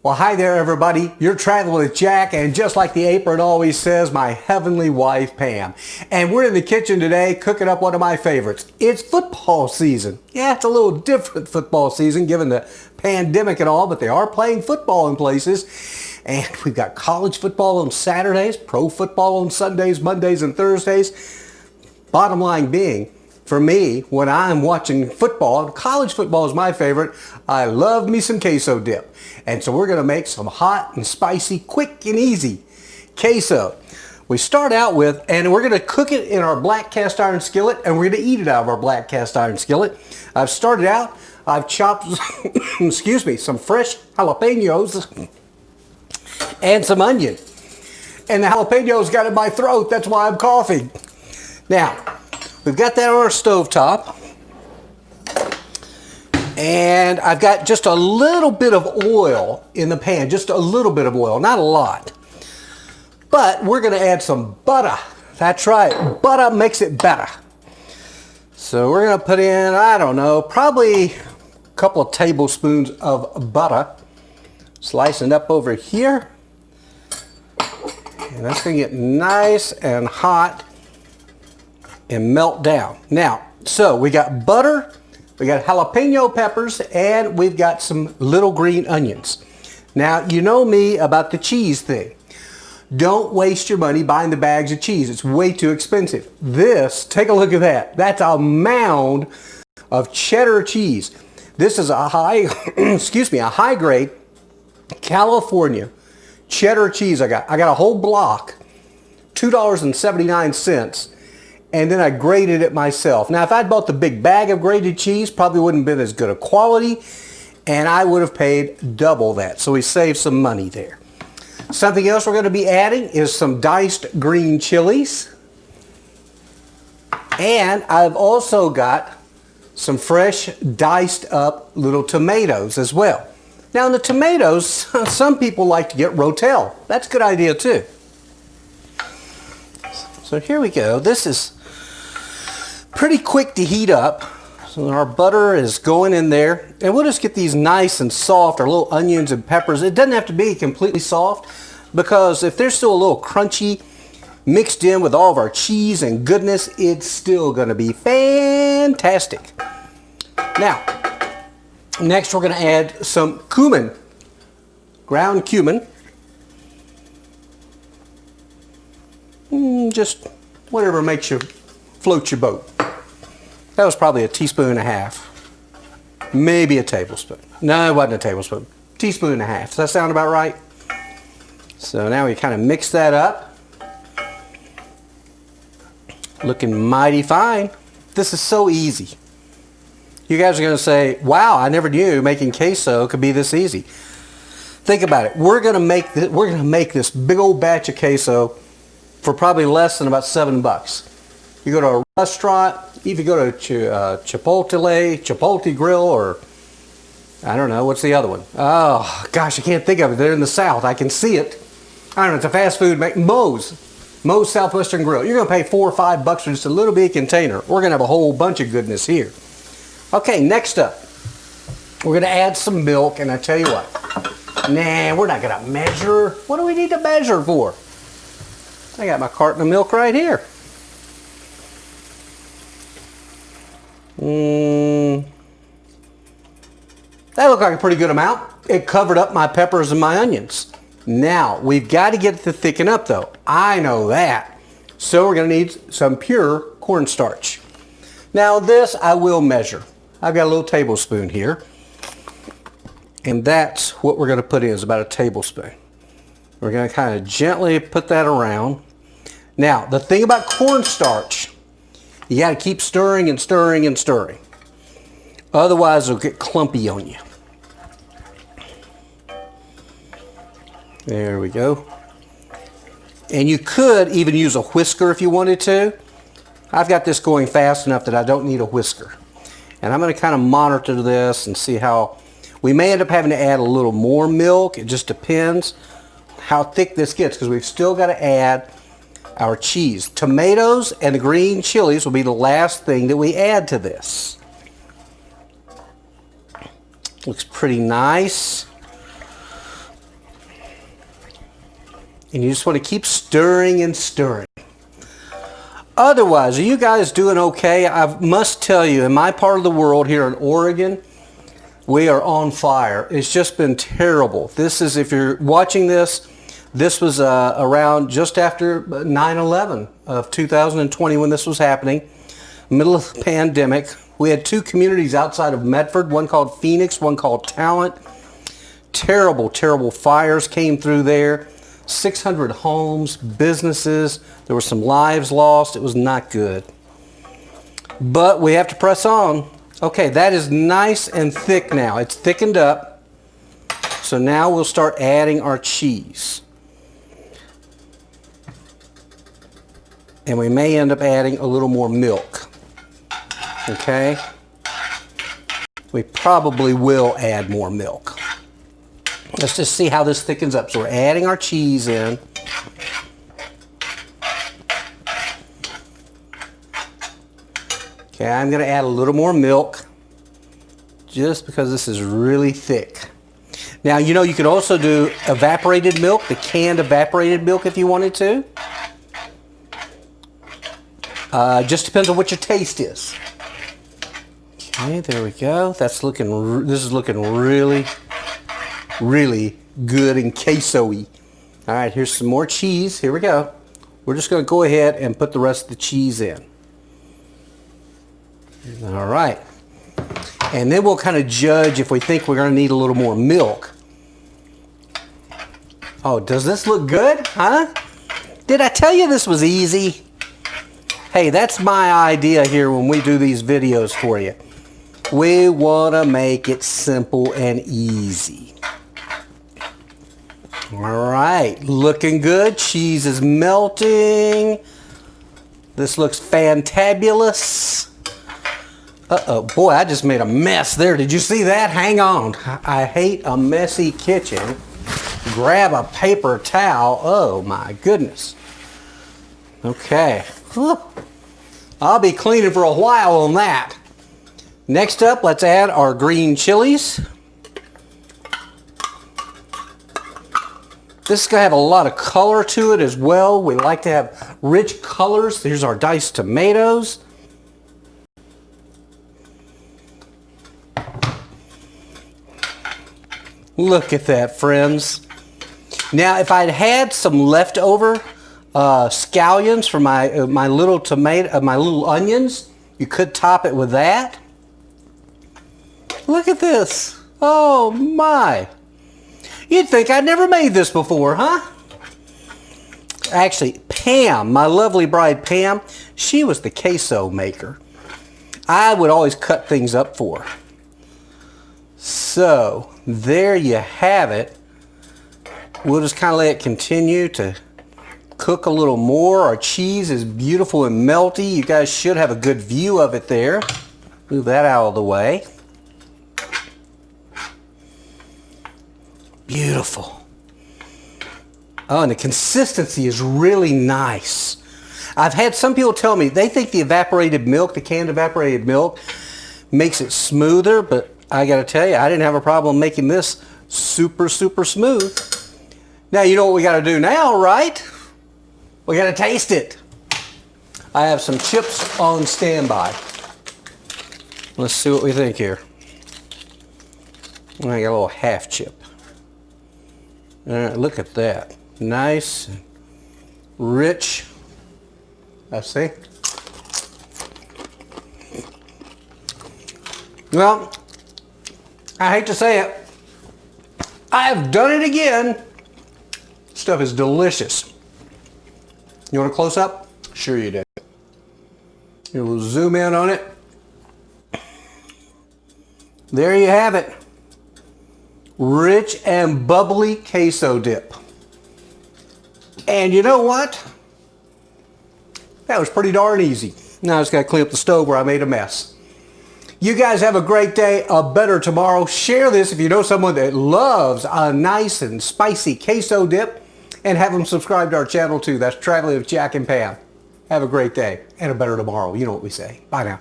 Well, hi there, everybody. You're traveling with Jack, and just like the apron always says, my heavenly wife, Pam. And we're in the kitchen today cooking up one of my favorites. It's football season. Yeah, it's a little different football season given the pandemic and all, but they are playing football in places. And we've got college football on Saturdays, pro football on Sundays, Mondays, and Thursdays. Bottom line being, for me, when I'm watching football, college football is my favorite, I love me some queso dip. And so we're going to make some hot and spicy, quick and easy queso. We start out with, and we're going to cook it in our black cast iron skillet, and we're going to eat it out of our black cast iron skillet. I've started out, I've chopped, excuse me, some fresh jalapenos and some onion. And the jalapenos got in my throat, that's why I'm coughing. Now, we've got that on our stove top, and I've got just a little bit of oil in the pan, just a little bit of oil, not a lot. But we're going to add some butter. That's right, butter makes it better. So we're going to put in, I don't know, probably a couple of tablespoons of butter, slicing up over here. And that's going to get nice and hot and melt down. Now, so we got butter, we got jalapeno peppers, and we've got some little green onions. Now, you know me about the cheese thing. Don't waste your money buying the bags of cheese. It's way too expensive. This, take a look at that. That's a mound of cheddar cheese. This is a high, excuse me, a high grade California cheddar cheese I got. I got a whole block, $2.79. And then I grated it myself. Now, if I'd bought the big bag of grated cheese, probably wouldn't have been as good a quality, and I would have paid double that. So we saved some money there. Something else we're going to be adding is some diced green chilies. And I've also got some fresh diced up little tomatoes as well. Now, in the tomatoes, some people like to get rotel. That's a good idea too. So here we go. This is pretty quick to heat up. So our butter is going in there, and we'll just get these nice and soft, our little onions and peppers. It doesn't have to be completely soft, because if they're still a little crunchy mixed in with all of our cheese and goodness, it's still going to be fantastic. Now, next we're going to add some cumin, ground cumin. Just whatever makes you float your boat. That was probably a teaspoon and a half. Maybe a tablespoon. No, it wasn't a tablespoon. Teaspoon and a half. Does that sound about right? So now we kind of mix that up. Looking mighty fine. This is so easy. You guys are going to say, wow, I never knew making queso could be this easy. Think about it. We're going to make this big old batch of queso for probably less than about $7. You go to a restaurant, if you go to Chipotle Grill, or I don't know, what's the other one? Oh, gosh, I can't think of it. They're in the South. I can see it. I don't know, it's a fast food, Moe's Southwestern Grill. You're going to pay $4 or $5 for just a little bitty container. We're going to have a whole bunch of goodness here. Okay, next up, we're going to add some milk, and I tell you what, nah, we're not going to measure. What do we need to measure for? I got my carton of milk right here. That looked like a pretty good amount. It covered up my peppers and my onions. Now, we've got to get it to thicken up though. I know that. So we're going to need some pure cornstarch. Now this I will measure. I've got a little tablespoon here. And that's what we're going to put in, is about a tablespoon. We're going to kind of gently put that around. Now, the thing about cornstarch, you got to keep stirring and stirring and stirring. Otherwise, it'll get clumpy on you. There we go. And you could even use a whisker if you wanted to. I've got this going fast enough that I don't need a whisker. And I'm going to kind of monitor this and see how, we may end up having to add a little more milk. It just depends how thick this gets, because we've still got to add our cheese. Tomatoes and the green chilies will be the last thing that we add to this. Looks pretty nice. And you just want to keep stirring and stirring. Otherwise, are you guys doing okay? I must tell you, in my part of the world here in Oregon, we are on fire. It's just been terrible. This is, if you're watching this, this was around just after 9/11 of 2020 when this was happening. Middle of the pandemic. We had two communities outside of Medford, one called Phoenix, one called Talent. Terrible, terrible fires came through there. 600 homes, businesses. There were some lives lost. It was not good. But we have to press on. Okay, that is nice and thick now. It's thickened up. So now we'll start adding our cheese. And we may end up adding a little more milk. Okay? We probably will add more milk. Let's just see how this thickens up. So we're adding our cheese in. Okay, I'm going to add a little more milk just because this is really thick. Now, you know, you could also do evaporated milk, the canned evaporated milk if you wanted to. Just depends on what your taste is. Okay, there we go. That's looking, this is looking really good and queso-y. All right, here's some more cheese. Here we go. We're just going to go ahead and put the rest of the cheese in. All right. And then we'll kind of judge if we think we're going to need a little more milk. Oh, does this look good? Huh? Did I tell you this was easy? Hey, that's my idea here when we do these videos for you. We want to make it simple and easy. All right, looking good. Cheese is melting. This looks fantabulous. Uh-oh, boy, I just made a mess there. Did you see that? Hang on. I hate a messy kitchen. Grab a paper towel. Oh, my goodness. Okay. Whew. I'll be cleaning for a while on that. Next up, let's add our green chilies. This is going to have a lot of color to it as well. We like to have rich colors. Here's our diced tomatoes. Look at that, friends. Now, if I'd had some leftover scallions for my little tomato, my little onions, you could top it with that. Look at this. Oh my. You'd think I'd never made this before, huh? Actually, Pam, my lovely bride Pam, she was the queso maker. I would always cut things up for her. So, there you have it. We'll just kind of let it continue to cook a little more. Our cheese is beautiful and melty. You guys should have a good view of it there. Move that out of the way. Beautiful. Oh, and the consistency is really nice. I've had some people tell me they think the evaporated milk, the canned evaporated milk, makes it smoother, but I got to tell you, I didn't have a problem making this super, super smooth. Now, you know what we got to do now, right? We got to taste it. I have some chips on standby. Let's see what we think here. I got a little half chip. All right, look at that. Nice, rich. I see. Well, I hate to say it. I've done it again. Stuff is delicious. You want a close up? Sure you do. Here, we'll zoom in on it. There you have it. Rich and bubbly queso dip. And you know what? That was pretty darn easy. Now I just got to clean up the stove where I made a mess. You guys have a great day, a better tomorrow. Share this if you know someone that loves a nice and spicy queso dip, and have them subscribe to our channel too. That's Traveling with Jack and Pam. Have a great day and a better tomorrow. You know what we say. Bye now.